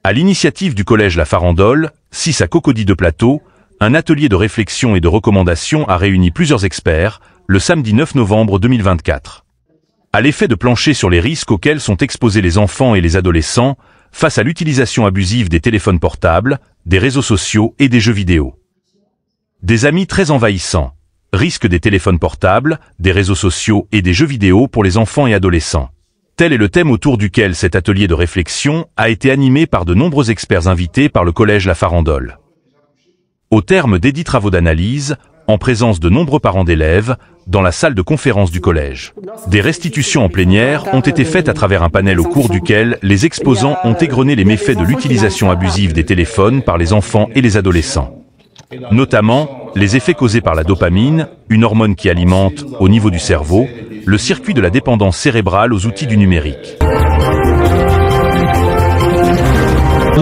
À l'initiative du collège La Farandole, 6 à Cocody de Plateau, un atelier de réflexion et de recommandation a réuni plusieurs experts, le samedi 9 novembre 2024. À l'effet de plancher sur les risques auxquels sont exposés les enfants et les adolescents face à l'utilisation abusive des téléphones portables, des réseaux sociaux et des jeux vidéo. Des amis très envahissants. Risque des téléphones portables, des réseaux sociaux et des jeux vidéo pour les enfants et adolescents. Tel est le thème autour duquel cet atelier de réflexion a été animé par de nombreux experts invités par le collège La Farandole. Au terme d'10 travaux d'analyse, en présence de nombreux parents d'élèves, dans la salle de conférence du collège. Des restitutions en plénière ont été faites à travers un panel au cours duquel les exposants ont égrené les méfaits de l'utilisation abusive des téléphones par les enfants et les adolescents. Notamment, les effets causés par la dopamine, une hormone qui alimente, au niveau du cerveau, le circuit de la dépendance cérébrale aux outils du numérique.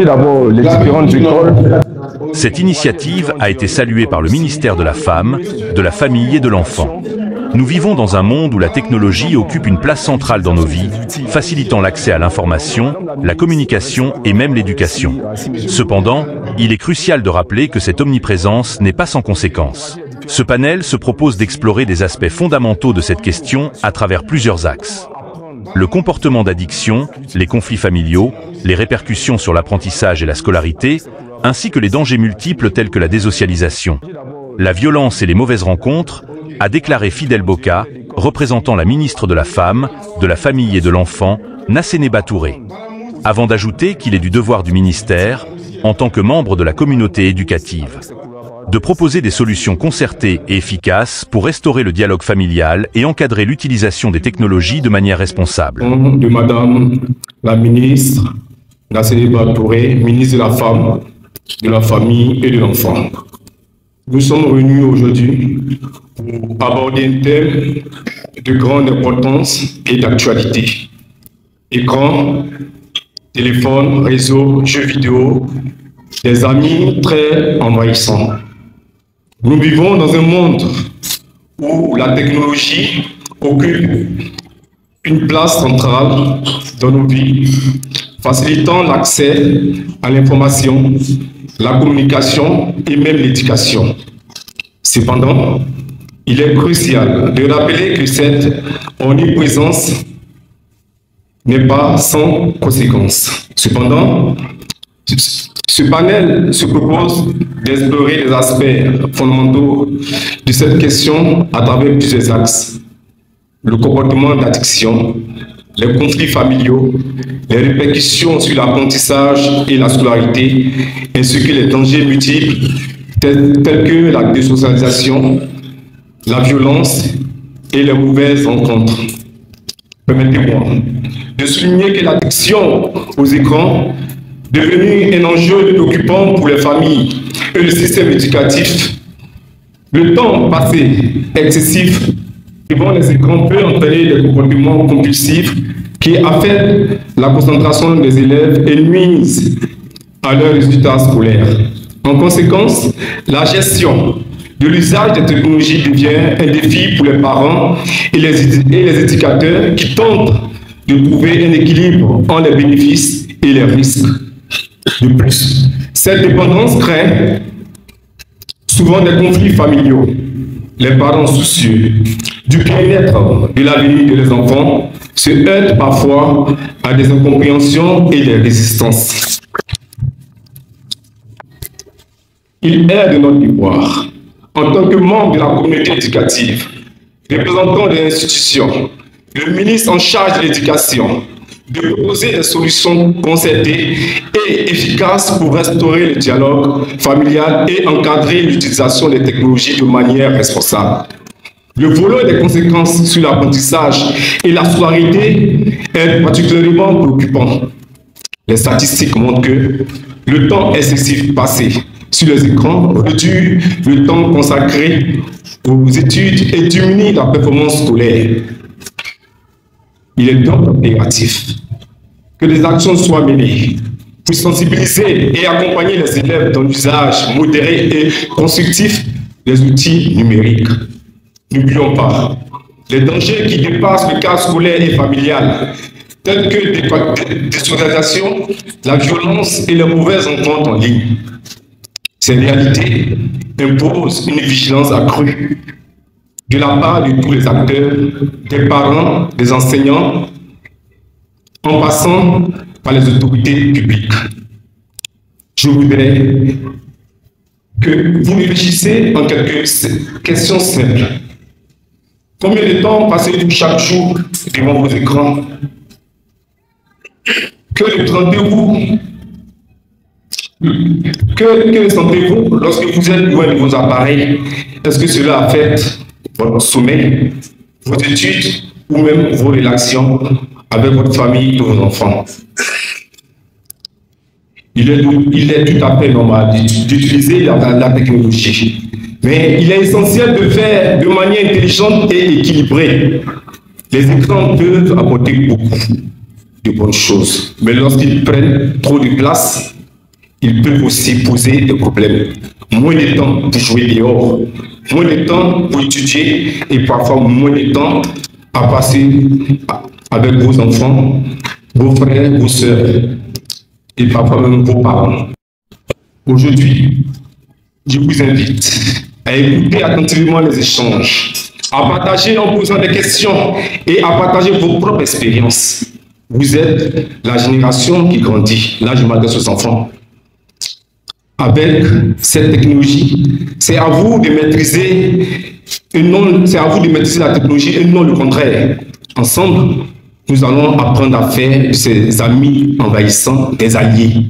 D'abord, les différentes écoles. Cette initiative a été saluée par le ministère de la Femme, de la Famille et de l'Enfant. Nous vivons dans un monde où la technologie occupe une place centrale dans nos vies, facilitant l'accès à l'information, la communication et même l'éducation. Cependant, il est crucial de rappeler que cette omniprésence n'est pas sans conséquences. Ce panel se propose d'explorer des aspects fondamentaux de cette question à travers plusieurs axes. Le comportement d'addiction, les conflits familiaux, les répercussions sur l'apprentissage et la scolarité, ainsi que les dangers multiples tels que la désocialisation, la violence et les mauvaises rencontres, a déclaré Fidel Boka, représentant la ministre de la Femme, de la Famille et de l'Enfant, Nasséné Touré. Avant d'ajouter qu'il est du devoir du ministère, en tant que membre de la communauté éducative, de proposer des solutions concertées et efficaces pour restaurer le dialogue familial et encadrer l'utilisation des technologies de manière responsable. De Madame la ministre Nasséné Touré, ministre de la Femme, de la Famille et de l'Enfant. Nous sommes réunis aujourd'hui pour aborder un thème de grande importance et d'actualité. Écran, téléphone, réseau, jeux vidéo, des amis très envahissants. Nous vivons dans un monde où la technologie occupe une place centrale dans nos vies, facilitant l'accès à l'information, la communication et même l'éducation. Cependant, il est crucial de rappeler que cette omniprésence n'est pas sans conséquences. Cependant, ce panel se propose d'explorer les aspects fondamentaux de cette question à travers plusieurs axes. Le comportement d'addiction, les conflits familiaux, les répercussions sur l'apprentissage et la scolarité, ainsi que les dangers multiples tels que la désocialisation, la violence et les mauvaises rencontres. Permettez-moi de souligner que l'addiction aux écrans, devenue un enjeu préoccupant pour les familles et le système éducatif, le temps passé excessif devant les écrans peut entraîner des comportements compulsifs qui affectent la concentration des élèves et nuisent à leurs résultats scolaires. En conséquence, la gestion de l'usage des technologies devient un défi pour les parents et les éducateurs qui tentent de trouver un équilibre entre les bénéfices et les risques. De plus, cette dépendance crée souvent des conflits familiaux. Les parents soucieux du bien-être de l'avenir de leurs enfants se heurtent parfois à des incompréhensions et des résistances. Il est de notre devoir, en tant que membre de la communauté éducative, représentant des institutions, le ministre en charge de l'éducation, de proposer des solutions concertées et efficaces pour restaurer le dialogue familial et encadrer l'utilisation des technologies de manière responsable. Le volet des conséquences sur l'apprentissage et la scolarité est particulièrement préoccupant. Les statistiques montrent que le temps excessif passé sur les écrans réduit le temps consacré aux études et diminue la performance scolaire. Il est donc impératif que des actions soient menées pour sensibiliser et accompagner les élèves dans l'usage modéré et constructif des outils numériques. N'oublions pas les dangers qui dépassent le cadre scolaire et familial, telles que désorganisation, la violence et les mauvaises rencontres en ligne. Ces réalités imposent une vigilance accrue de la part de tous les acteurs, des parents, des enseignants, en passant par les autorités publiques. Je voudrais que vous réfléchissiez en quelques questions simples. Combien de temps passez-vous chaque jour devant vos écrans? Que ressentez-vous lorsque vous êtes loin de vos appareils? Est-ce que cela affecte votre sommeil, vos études ou même vos relations avec votre famille et vos enfants? Il est tout à fait normal d'utiliser la technologie, mais il est essentiel de faire de manière intelligente et équilibrée. Les écrans peuvent apporter beaucoup de bonnes choses, mais lorsqu'ils prennent trop de place, ils peuvent aussi poser des problèmes. Moins de temps pour jouer dehors, moins de temps pour étudier et parfois moins de temps à passer avec vos enfants, vos frères, vos sœurs et parfois même vos parents. Aujourd'hui, je vous invite à écouter attentivement les échanges, à partager en posant des questions et à partager vos propres expériences. Vous êtes la génération qui grandit. Là, je m'adresse aux enfants. Avec cette technologie, c'est à vous de maîtriser la technologie et non le contraire. Ensemble, nous allons apprendre à faire de ces amis envahissants des alliés.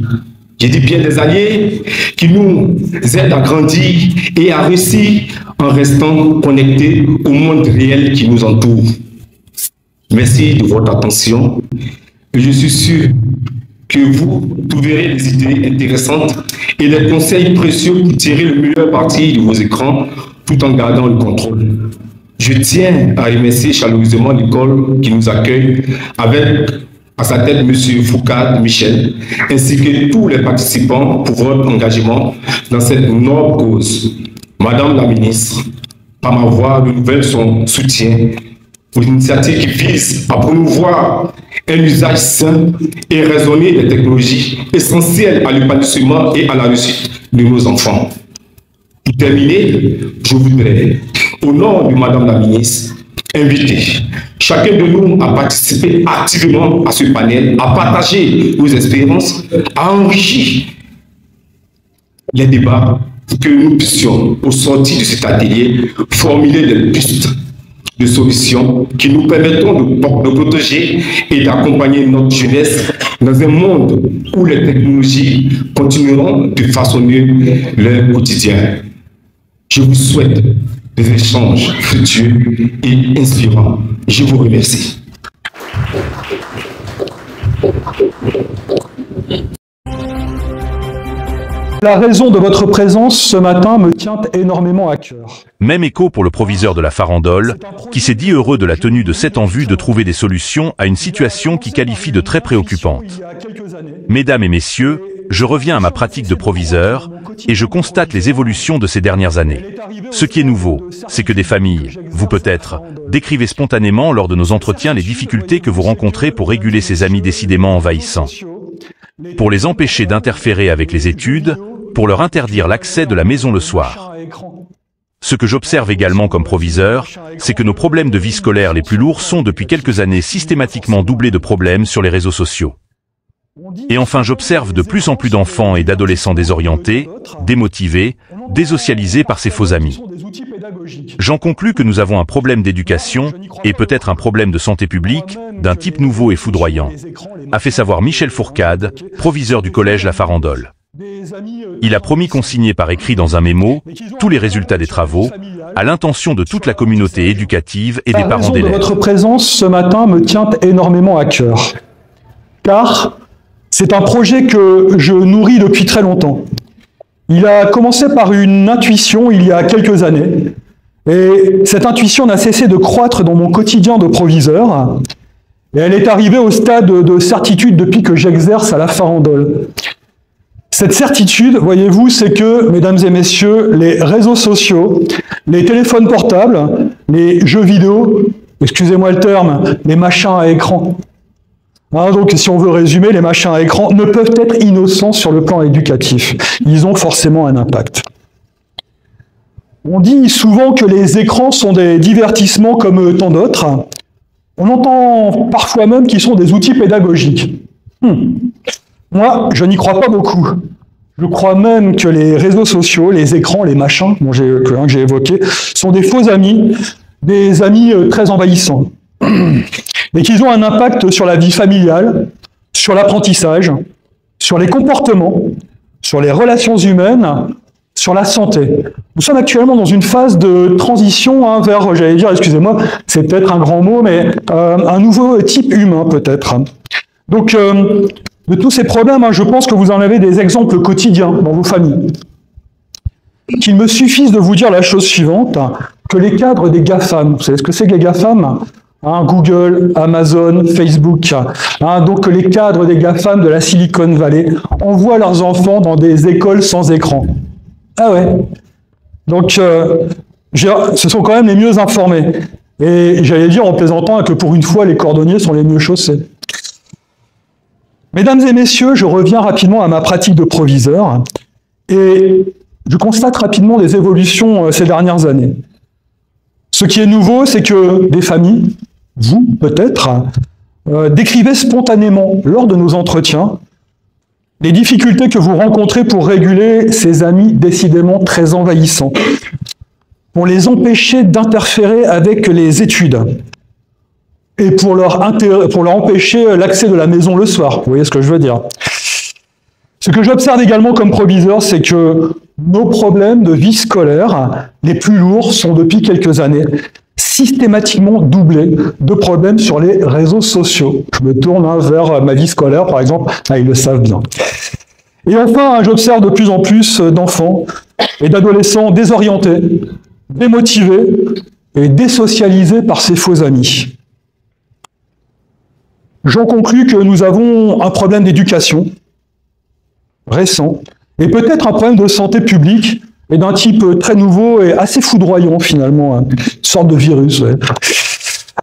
Je dis bien des alliés qui nous aident à grandir et à réussir en restant connectés au monde réel qui nous entoure. Merci de votre attention et je suis sûr que vous trouverez des idées intéressantes et des conseils précieux pour tirer le meilleur parti de vos écrans tout en gardant le contrôle. Je tiens à remercier chaleureusement l'école qui nous accueille avec à sa tête M. Fourcade Michel, ainsi que tous les participants pour votre engagement dans cette noble cause. Madame la ministre, par ma voix, renouvelle son soutien aux initiatives qui visent à promouvoir un usage sain et raisonné des technologies essentielles à l'épanouissement et à la réussite de nos enfants. Pour terminer, je voudrais, au nom de Madame la ministre, inviter chacun de nous à participer activement à ce panel, à partager nos expériences, à enrichir les débats pour que nous puissions, au sortir de cet atelier, formuler des pistes de solutions qui nous permettront de protéger et d'accompagner notre jeunesse dans un monde où les technologies continueront de façonner leur quotidien. Je vous souhaite des échanges fructueux et inspirants. Je vous remercie. La raison de votre présence ce matin me tient énormément à cœur. Même écho pour le proviseur de la Farandole, qui s'est dit heureux de la tenue de cette en vue de trouver des solutions à une situation qui qualifie de très préoccupante. Mesdames et messieurs, je reviens à ma pratique de proviseur et je constate les évolutions de ces dernières années. Ce qui est nouveau, c'est que des familles, vous peut-être, décrivez spontanément lors de nos entretiens les difficultés que vous rencontrez pour réguler ces amis décidément envahissants. Pour les empêcher d'interférer avec les études, pour leur interdire l'accès de la maison le soir. Ce que j'observe également comme proviseur, c'est que nos problèmes de vie scolaire les plus lourds sont depuis quelques années systématiquement doublés de problèmes sur les réseaux sociaux. Et enfin j'observe de plus en plus d'enfants et d'adolescents désorientés, démotivés, désocialisés par ces faux amis. J'en conclus que nous avons un problème d'éducation, et peut-être un problème de santé publique, d'un type nouveau et foudroyant, a fait savoir Michel Fourcade, proviseur du collège La Farandole. Il a promis consigner par écrit dans un mémo tous les résultats des travaux, à l'intention de toute la communauté éducative et des parents d'élèves. Votre présence ce matin me tient énormément à cœur, car c'est un projet que je nourris depuis très longtemps. Il a commencé par une intuition il y a quelques années, et cette intuition n'a cessé de croître dans mon quotidien de proviseur, et elle est arrivée au stade de certitude depuis que j'exerce à La Farandole. Cette certitude, voyez-vous, c'est que, mesdames et messieurs, les réseaux sociaux, les téléphones portables, les jeux vidéo, excusez-moi le terme, les machins à écran, Donc, si on veut résumer, les machins à écran ne peuvent être innocents sur le plan éducatif. Ils ont forcément un impact. On dit souvent que les écrans sont des divertissements comme tant d'autres. On entend parfois même qu'ils sont des outils pédagogiques. Moi, je n'y crois pas beaucoup. Je crois même que les réseaux sociaux, les écrans, les machins que j'ai évoqués, sont des faux amis, des amis très envahissants. Et qu'ils ont un impact sur la vie familiale, sur l'apprentissage, sur les comportements, sur les relations humaines, sur la santé. Nous sommes actuellement dans une phase de transition vers, j'allais dire, excusez-moi, c'est peut-être un grand mot, mais un nouveau type humain peut-être. Donc, de tous ces problèmes, je pense que vous en avez des exemples quotidiens dans vos familles. Qu'il me suffise de vous dire la chose suivante, que les cadres des GAFAM, vous savez ce que c'est que les GAFAM ? Google, Amazon, Facebook, donc les cadres des GAFAM de la Silicon Valley envoient leurs enfants dans des écoles sans écran. Ah ouais. Donc, ce sont quand même les mieux informés. Et j'allais dire en plaisantant que pour une fois, les cordonniers sont les mieux chaussés. Mesdames et messieurs, je reviens rapidement à ma pratique de proviseur et je constate rapidement des évolutions ces dernières années. Ce qui est nouveau, c'est que des familles, vous peut-être, décrivez spontanément lors de nos entretiens les difficultés que vous rencontrez pour réguler ces amis décidément très envahissants, pour les empêcher d'interférer avec les études et pour leur empêcher l'accès de la maison le soir. Vous voyez ce que je veux dire? Ce que j'observe également comme proviseur, c'est que nos problèmes de vie scolaire, les plus lourds, sont depuis quelques années systématiquement doublés de problèmes sur les réseaux sociaux. Je me tourne vers ma vie scolaire, par exemple, ils le savent bien. Et enfin, j'observe de plus en plus d'enfants et d'adolescents désorientés, démotivés et désocialisés par ces faux amis. J'en conclus que nous avons un problème d'éducation récent, et peut-être un problème de santé publique, et d'un type très nouveau et assez foudroyant finalement, une sorte de virus. Ouais.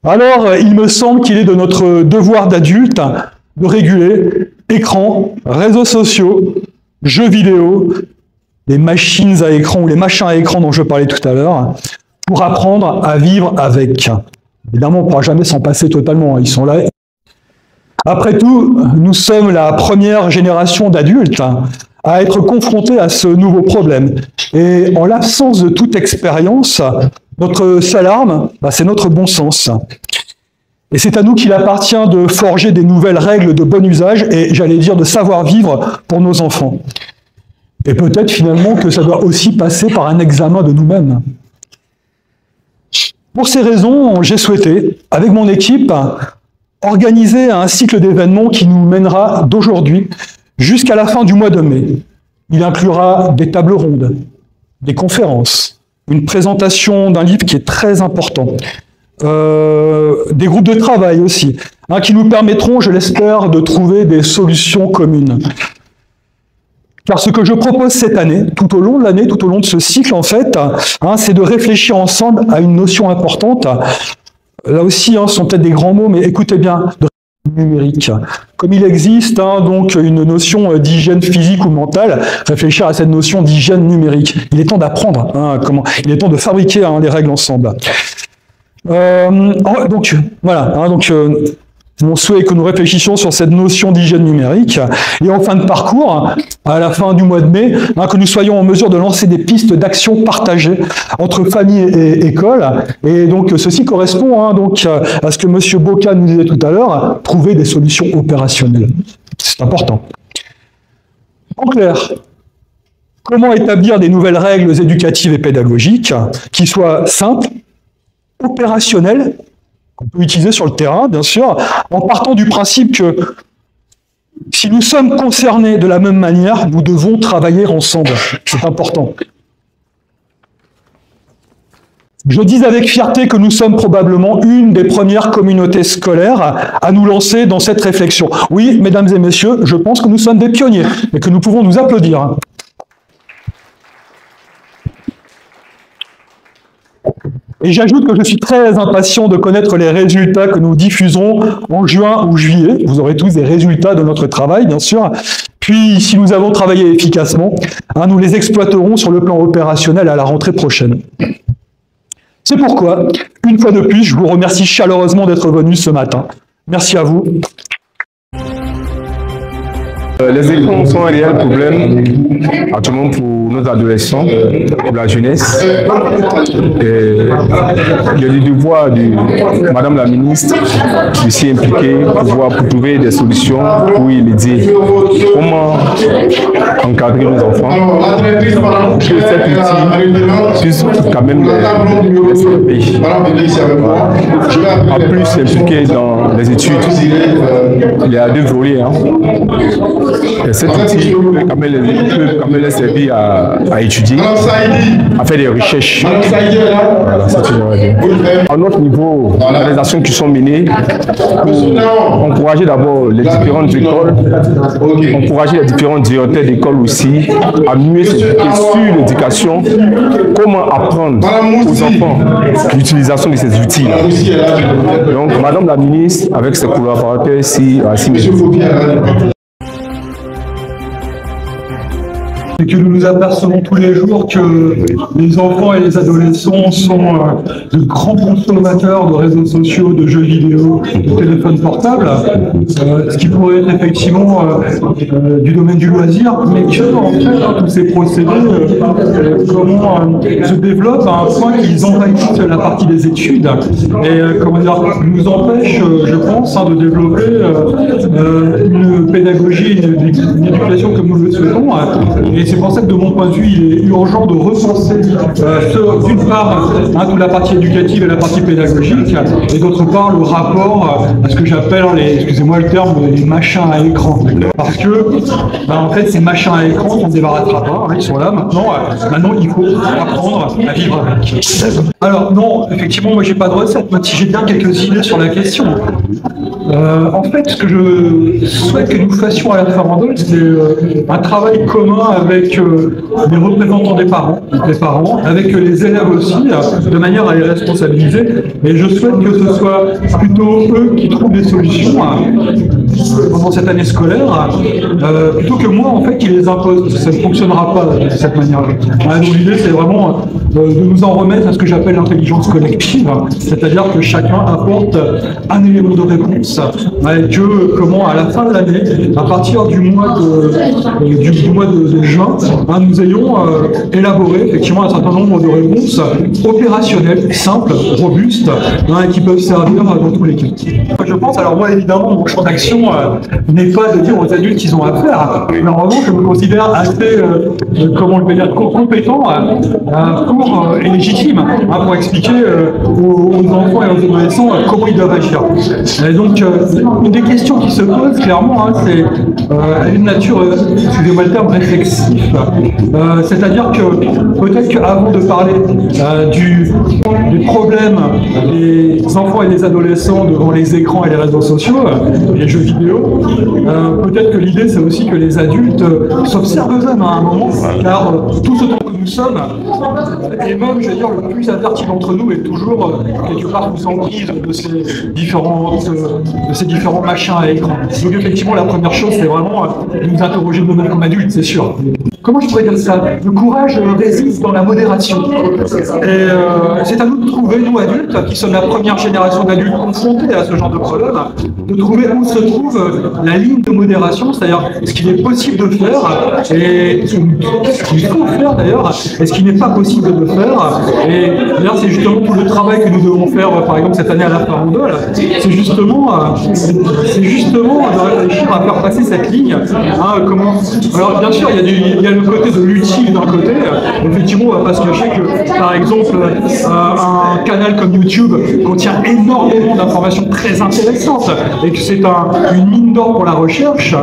Alors, il me semble qu'il est de notre devoir d'adulte de réguler écran, réseaux sociaux, jeux vidéo, les machines à écran ou les machins à écran dont je parlais tout à l'heure, pour apprendre à vivre avec. Évidemment, on ne pourra jamais s'en passer totalement, ils sont là. Après tout, nous sommes la première génération d'adultes à être confrontés à ce nouveau problème. Et en l'absence de toute expérience, notre seule arme, c'est notre bon sens. Et c'est à nous qu'il appartient de forger des nouvelles règles de bon usage et, j'allais dire, de savoir-vivre pour nos enfants. Et peut-être finalement que ça doit aussi passer par un examen de nous-mêmes. Pour ces raisons, j'ai souhaité, avec mon équipe, organiser un cycle d'événements qui nous mènera d'aujourd'hui jusqu'à la fin du mois de mai. Il inclura des tables rondes, des conférences, une présentation d'un livre qui est très important, des groupes de travail aussi, qui nous permettront, je l'espère, de trouver des solutions communes. Car ce que je propose cette année, tout au long de l'année, tout au long de ce cycle, en fait, c'est de réfléchir ensemble à une notion importante. Là aussi, ce sont peut-être des grands mots, mais écoutez bien, de numérique. Comme il existe donc une notion d'hygiène physique ou mentale, réfléchir à cette notion d'hygiène numérique. Il est temps d'apprendre il est temps de fabriquer les règles ensemble. Donc voilà, mon souhait est que nous réfléchissions sur cette notion d'hygiène numérique et en fin de parcours, à la fin du mois de mai, que nous soyons en mesure de lancer des pistes d'action partagées entre famille et école. Et donc ceci correspond donc à ce que M. Boca nous disait tout à l'heure, trouver des solutions opérationnelles. C'est important. En clair, comment établir des nouvelles règles éducatives et pédagogiques qui soient simples, opérationnelles, qu'on peut utiliser sur le terrain, bien sûr, en partant du principe que si nous sommes concernés de la même manière, nous devons travailler ensemble. C'est important. Je dis avec fierté que nous sommes probablement une des premières communautés scolaires à nous lancer dans cette réflexion. Oui, mesdames et messieurs, je pense que nous sommes des pionniers et que nous pouvons nous applaudir. Et j'ajoute que je suis très impatient de connaître les résultats que nous diffuserons en juin ou juillet. Vous aurez tous des résultats de notre travail, bien sûr. Puis, si nous avons travaillé efficacement, nous les exploiterons sur le plan opérationnel à la rentrée prochaine. C'est pourquoi, une fois de plus, je vous remercie chaleureusement d'être venus ce matin. Merci à vous. Les écrans sont un réel problème actuellement pour nos adolescents, pour la jeunesse. Et il y a le devoir de Madame la ministre de s'y impliquer pour trouver des solutions pour y aider. Comment encadrer nos enfants pour que cet outil puisse quand même les servir. En plus, s'impliquer dans les études, il y a deux volets. Et cet outil peut quand même les servir à étudier, à faire des recherches. Voilà, à notre niveau, il y a des actions qui sont menées pour encourager d'abord les différentes écoles, encourager les différents directeurs d'école aussi à mieux s'impliquer sur l'éducation, comment apprendre aux enfants l'utilisation de ces outils. Donc, Madame la ministre, avec ses collaborateurs ici, et que nous nous apercevons tous les jours que les enfants et les adolescents sont de grands consommateurs de réseaux sociaux, de jeux vidéo, de téléphones portables, ce qui pourrait être effectivement du domaine du loisir, mais que en fait tous ces procédés se développent à un point qu'ils envahissent la partie des études et nous empêchent, je pense, de développer une pédagogie, une éducation comme nous le souhaitons. Et c'est pour ça que de mon point de vue, il est urgent de repenser d'une part toute la partie éducative et la partie pédagogique, et d'autre part le rapport à ce que j'appelle, excusez-moi le terme, les machins à écran. Parce que, en fait, ces machins à écran, on ne se débarrassera pas, ils sont là maintenant. Maintenant, il faut apprendre à vivre avec. Alors non, effectivement, moi j'ai pas de recette, même si j'ai bien quelques idées sur la question. En fait, ce que je souhaite que nous fassions à la Farandole, c'est un travail commun avec les représentants des parents, avec les élèves aussi, de manière à les responsabiliser. Et je souhaite que ce soit plutôt eux qui trouvent des solutions pendant cette année scolaire, plutôt que moi, en fait, qui les impose. Ça ne fonctionnera pas de cette manière-là. Donc l'idée, c'est vraiment de nous en remettre à ce que j'appelle l'intelligence collective, c'est-à-dire que chacun apporte un élément de réponse, et que comment à la fin de l'année, à partir du mois de juin, nous ayons élaboré effectivement un certain nombre de réponses opérationnelles, simples, robustes, qui peuvent servir dans tous les cas. Je pense, alors moi évidemment, mon champ d'action n'est pas de dire aux adultes qu'ils ont à faire, mais en revanche, je me considère assez, compétent et légitime pour expliquer aux enfants et aux adolescents comment ils doivent agir. Et donc, une des questions qui se posent clairement, c'est une nature, excusez-moi le terme, réflexive. C'est-à-dire que peut-être qu'avant de parler du problème des enfants et des adolescents devant les écrans et les réseaux sociaux, les jeux vidéo, peut-être que l'idée c'est aussi que les adultes s'observent eux-mêmes à un moment, car tout ce temps que nous sommes, et même, je veux dire, le plus averti d'entre nous est toujours quelque part sous emprise de ces différents machins à écran. Donc effectivement, la première chose, c'est vraiment nous interroger nous-mêmes comme adultes, c'est sûr. Comment je pourrais dire ça? Le courage réside dans la modération. Et c'est à nous de trouver, nous adultes, qui sommes la première génération d'adultes confrontés à ce genre de problème, de trouver où se trouve la ligne de modération, c'est-à-dire ce qu'il est possible de faire, et ce qu'il faut faire d'ailleurs, et ce qui n'est pas possible de faire. Et d'ailleurs, c'est justement tout le travail que nous devons faire, par exemple, cette année à la Farandole, c'est justement de réfléchir à faire passer cette ligne. Alors, bien sûr, il y a le côté de l'utile d'un côté. Effectivement, on ne va pas se cacher que, par exemple, un canal comme YouTube contient énormément d'informations très intéressantes et que c'est une mine d'or pour la recherche.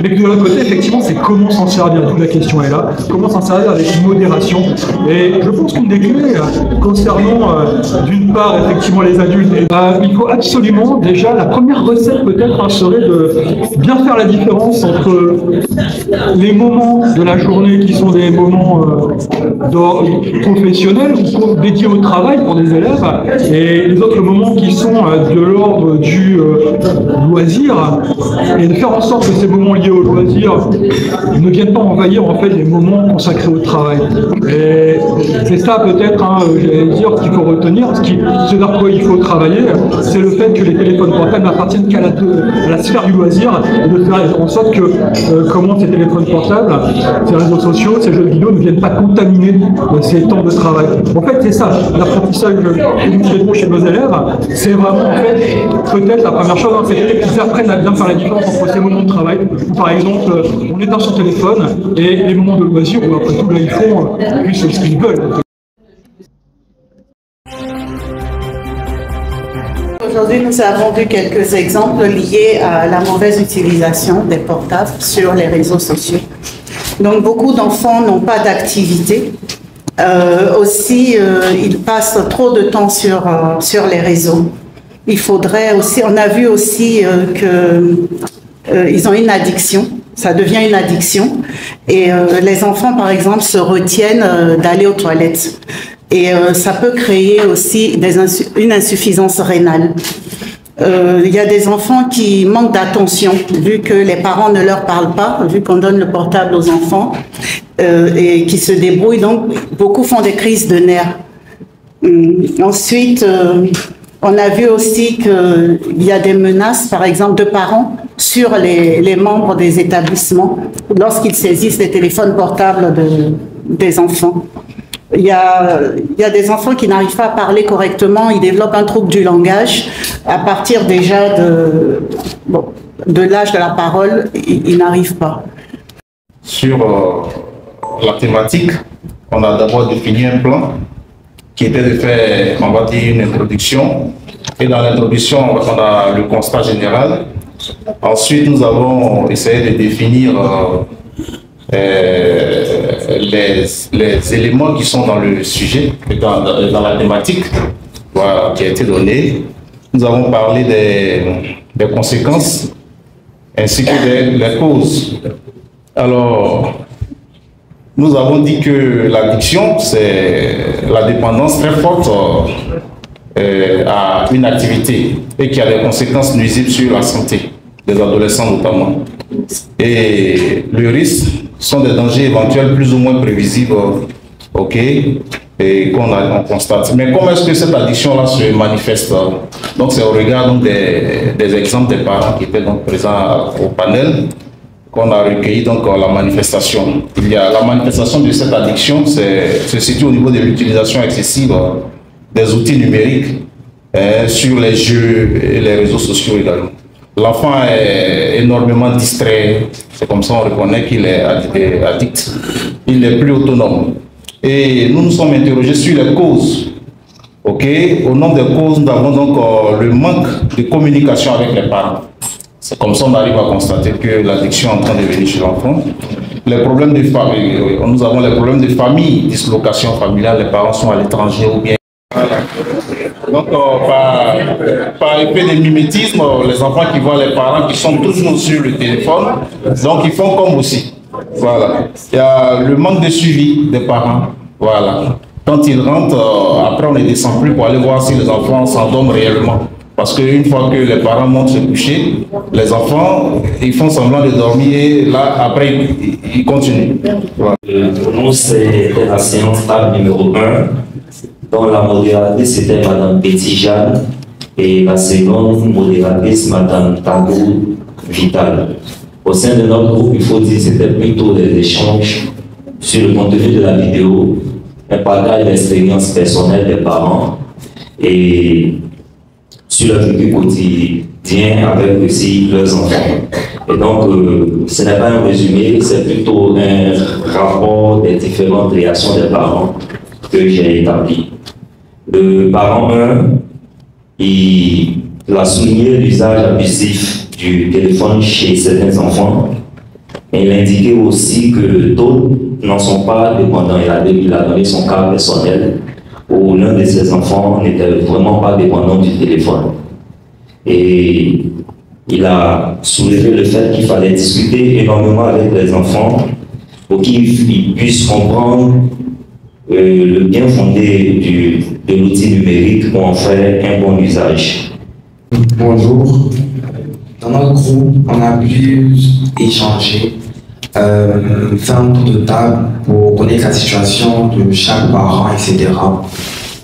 Mais que de l'autre côté, effectivement, c'est comment s'en servir. Toute la question est là. Comment s'en servir avec modération. Et je pense qu'une des clés concernant, d'une part, effectivement, les adultes, il faut absolument, déjà, la première recette peut-être serait de bien faire la différence entre les moments de la journée qui sont des moments professionnels ou dédiés au travail pour des élèves, et les autres moments qui sont de l'ordre du loisir, et de faire en sorte que ces moments liés au loisir ne viennent pas envahir en fait les moments consacrés au travail. Et c'est ça peut-être, j'allais dire, qu'il faut retenir, ce vers quoi il faut travailler, c'est le fait que les téléphones portables n'appartiennent qu'à la sphère du loisir, et de faire en sorte que comment ces téléphones portables, ces réseaux sociaux, ces jeux vidéo ne viennent pas contaminer ces temps de travail. En fait, c'est ça, l'apprentissage que nous faisons chez nos élèves, c'est vraiment en fait, peut-être la première chose, c'est qu'ils apprennent à bien faire la différence entre ces moments de travail, où par exemple, on éteint son téléphone, et les moments de loisir, où après tout, là, ils font plus ce qu'ils veulent. Aujourd'hui, nous avons vu quelques exemples liés à la mauvaise utilisation des portables sur les réseaux sociaux. Donc, beaucoup d'enfants n'ont pas d'activité. Aussi, ils passent trop de temps sur les réseaux. Il faudrait aussi, on a vu aussi qu'ils ont une addiction. Ça devient une addiction. Et les enfants, par exemple, se retiennent d'aller aux toilettes. Et ça peut créer aussi une insuffisance rénale. Il y a des enfants qui manquent d'attention, vu que les parents ne leur parlent pas, vu qu'on donne le portable aux enfants, et qui se débrouillent. Donc, beaucoup font des crises de nerfs. Ensuite, on a vu aussi qu'il y a des menaces, par exemple, de parents sur les membres des établissements lorsqu'ils saisissent les téléphones portables des enfants. Il y a des enfants qui n'arrivent pas à parler correctement, ils développent un trouble du langage. À partir déjà de l'âge de la parole, ils n'arrivent pas. Sur la thématique, on a d'abord défini un plan qui était de faire, on va dire, une introduction. Et dans l'introduction, on a le constat général. Ensuite, nous avons essayé de définir les éléments qui sont dans le sujet, dans la thématique voilà, qui a été donnée. Nous avons parlé des conséquences ainsi que des causes. Alors, nous avons dit que l'addiction, c'est la dépendance très forte à une activité et qui a des conséquences nuisibles sur la santé des adolescents notamment. Et le risque sont des dangers éventuels plus ou moins prévisibles, ok, et qu'on constate. Mais comment est-ce que cette addiction-là se manifeste? Donc c'est au regard donc, des exemples des parents qui étaient donc présents au panel qu'on a recueilli donc la manifestation. Il y a la manifestation de cette addiction, se situe au niveau de l'utilisation excessive des outils numériques sur les jeux et les réseaux sociaux également. L'enfant est énormément distrait, c'est comme ça on reconnaît qu'il est addict, il n'est plus autonome. Et nous nous sommes interrogés sur les causes. Ok, au nom des causes, nous avons donc le manque de communication avec les parents. C'est comme ça qu'on arrive à constater que l'addiction est en train de venir chez l'enfant. Les problèmes de famille, nous avons les problèmes de famille, dislocation familiale, les parents sont à l'étranger ou bien. Donc, par effet de mimétisme, les enfants qui voient les parents qui sont toujours sur le téléphone, donc ils font comme aussi. Voilà. Il y a le manque de suivi des parents. Voilà. Quand ils rentrent, après on ne descend plus pour aller voir si les enfants s'endorment réellement. Parce qu'une fois que les parents montent se coucher, les enfants, ils font semblant de dormir et là, après, ils continuent. Voilà. Pour nous, c'était la séance table numéro 1. dont la modératrice c'était Madame Petit-Jeanne et la seconde modératrice Madame Tango Vital. Au sein de notre groupe, il faut dire que c'était plutôt des échanges sur le contenu de la vidéo, un partage d'expériences personnelles des parents et sur leur vécu quotidien avec aussi leurs enfants. Et donc, ce n'est pas un résumé, c'est plutôt un rapport des différentes réactions des parents que j'ai établi. Le parent 1, il a souligné l'usage abusif du téléphone chez certains enfants. Et il indiquait aussi que d'autres n'en sont pas dépendants. Il a donné son cas personnel où l'un de ses enfants n'était vraiment pas dépendant du téléphone. Et il a soulevé le fait qu'il fallait discuter énormément avec les enfants pour qu'ils puissent comprendre le bien fondé de l'outil numérique pour en faire un bon usage. Bonjour. Dans notre groupe, on a pu échanger, faire un tour de table pour connaître la situation de chaque parent, etc.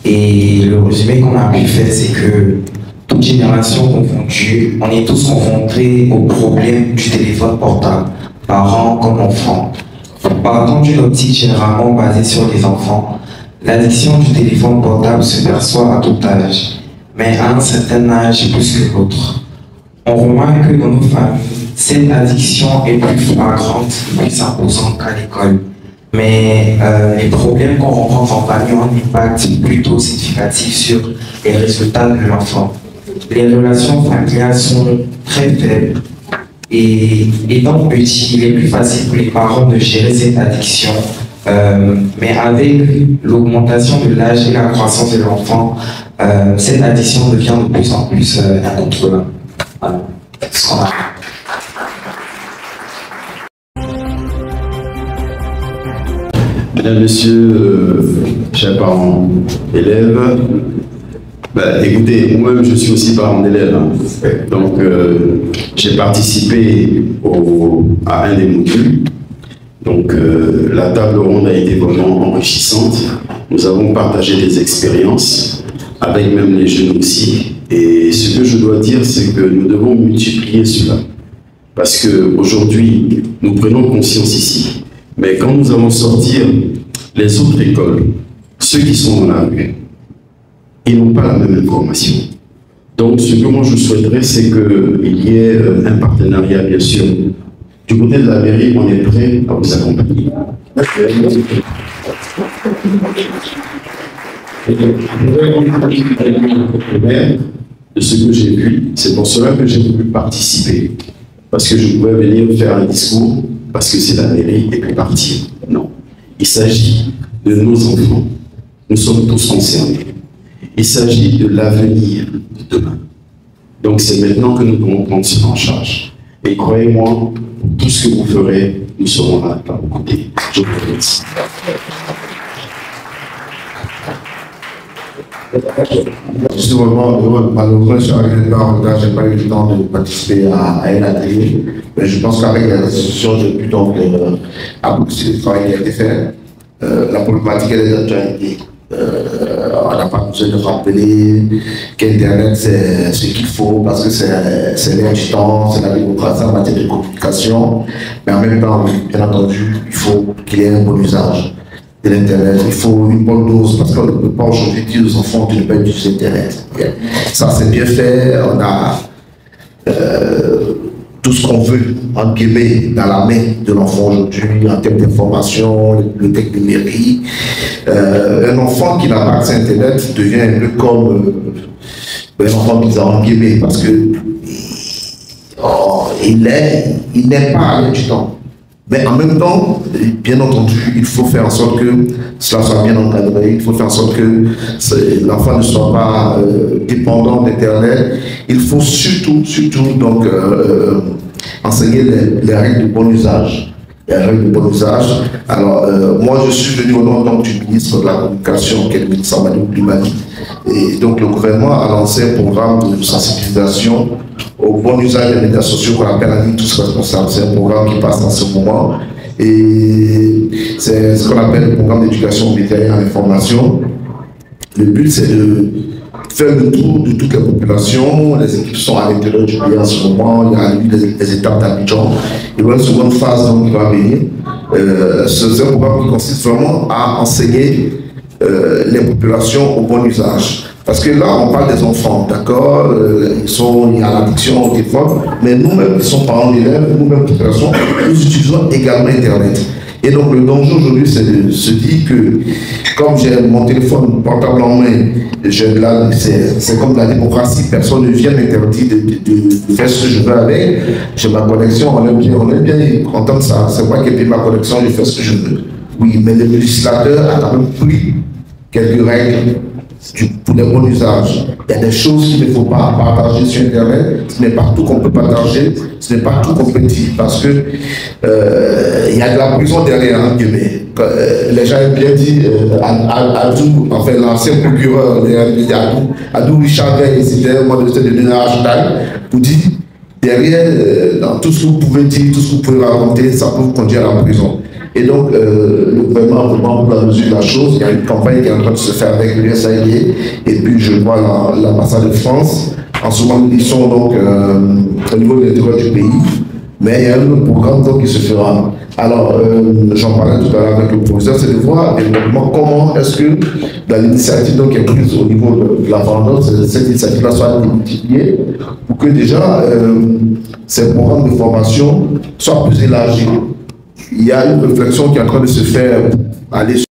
Et le résumé qu'on a pu faire, c'est que toute génération confondue, on est tous confrontés au problème du téléphone portable, parents comme enfants. Partant d'une optique généralement basée sur les enfants, l'addiction du téléphone portable se perçoit à tout âge, mais à un certain âge plus que l'autre. On remarque que dans nos familles, cette addiction est plus flagrante et plus imposante qu'à l'école. Mais les problèmes qu'on rencontre en famille ont un impact plutôt significatif sur les résultats de l'enfant. Les relations familiales sont très faibles. Et étant petit, il est plus facile pour les parents de gérer cette addiction. Mais avec l'augmentation de l'âge et la croissance de l'enfant, cette addiction devient de plus en plus incontrôlable. Voilà. C'est ce qu'on a. Mesdames, Messieurs, chers parents, élèves, écoutez, moi-même je suis aussi parent d'élève, hein. Donc j'ai participé à un des modules. Donc la table ronde a été vraiment enrichissante. Nous avons partagé des expériences, avec même les jeunes aussi. Et ce que je dois dire, c'est que nous devons multiplier cela. Parce qu'aujourd'hui, nous prenons conscience ici. Mais quand nous allons sortir les autres écoles, ceux qui sont dans la rue, ils n'ont pas la même information. Donc ce que moi je souhaiterais, c'est qu'il y ait un partenariat, bien sûr. Du côté de la mairie, on est prêt à vous accompagner. De ce que j'ai vu, c'est pour cela que j'ai voulu participer. Parce que je pouvais venir faire un discours, parce que c'est la mairie et puis partir. Non. Il s'agit de nos enfants. Nous sommes tous concernés. Il s'agit de l'avenir de demain. Donc c'est maintenant que nous devons prendre cela en charge. Et croyez-moi, tout ce que vous ferez, nous serons là à vos côtés. Je vous remercie. Je suis vraiment heureux. Malheureusement, je n'ai pas eu le temps de participer à un atelier, mais je pense qu'avec la discussion, j'ai pu donc aboutir le travail qui a été fait. La problématique elle est déjà été. On n'a pas besoin de rappeler qu'Internet c'est ce qu'il faut parce que c'est l'air du temps, c'est la démocratie en matière de communication, mais en même temps, bien entendu, il faut qu'il y ait un bon usage de l'Internet. Il faut une bonne dose parce qu'on ne peut pas aujourd'hui dire aux enfants tu ne peux pas utiliser Internet. Ça c'est bien fait, on a tout ce qu'on veut en guillemets dans la main de l'enfant aujourd'hui en termes d'information, les bibliothèques numériques. Un enfant qui n'a pas accès à Internet devient un peu comme un enfant bizarre en guillemets parce que il n'est pas à l'air du temps. Mais en même temps, bien entendu, il faut faire en sorte que cela soit bien encadré, il faut faire en sorte que l'enfant ne soit pas dépendant d'Internet. Il faut surtout donc enseigner les règles de bon usage. Les règles de bon usage. Alors, moi, je suis venu au nom du ministre de la Communication, qui est le ministre Amadou Koulibaly. Et donc, le gouvernement a lancé un programme de sensibilisation au bon usage des médias sociaux qu'on appelle en ligne tous responsables. C'est un programme qui passe en ce moment. Et c'est ce qu'on appelle le programme d'éducation aux médias et à l'information. Le but, c'est de faire le tour de toute la population. Les équipes sont à l'intérieur du pays en ce moment. Il y a les étapes d'Abidjan. Il y aura une seconde phase donc, qui va venir. C'est un programme qui consiste vraiment à enseigner les populations au bon usage. Parce que là, on parle des enfants, d'accord, il y a l'addiction au téléphone, mais nous-mêmes qui sommes parents d'élèves, nous-mêmes population, nous utilisons également Internet. Et donc le danger aujourd'hui, c'est de se dire que, comme j'ai mon téléphone portable en main, c'est comme la démocratie, personne ne vient m'interdire de faire ce que je veux avec. J'ai ma connexion, on est bien content de ça. C'est moi qui ai payé ma connexion, je fais ce que je veux. Oui, mais le législateur a quand même pris quelques règles pour pour les bons usages. Il y a des choses qu'il ne faut pas partager sur Internet. Ce n'est pas tout qu'on peut partager, ce n'est pas tout qu'on peut dire. Parce que il y a de la prison derrière, hein, les gens aiment bien dire Adou, enfin l'ancien procureur Adou Richard, c'était moi de Nénarachtal, pour dire derrière, dans tout ce que vous pouvez dire, tout ce que vous pouvez raconter, ça peut vous conduire à la prison. Et donc, le gouvernement a vraiment pour la mesure de la chose. Il y a une campagne qui est en train de se faire avec l'USAID et puis je vois l'ambassade de France. En ce moment, ils sont donc au niveau de l'intérieur du pays. Mais il y a un autre programme donc, qui se fera. Alors, j'en parlais tout à l'heure avec le professeur, c'est de voir évidemment comment est-ce que dans l'initiative qui est prise au niveau de la vendance, cette initiative-là soit multipliée pour que déjà ces programmes de formation soient plus élargis. Il y a une réflexion qui est en train de se faire aller sur...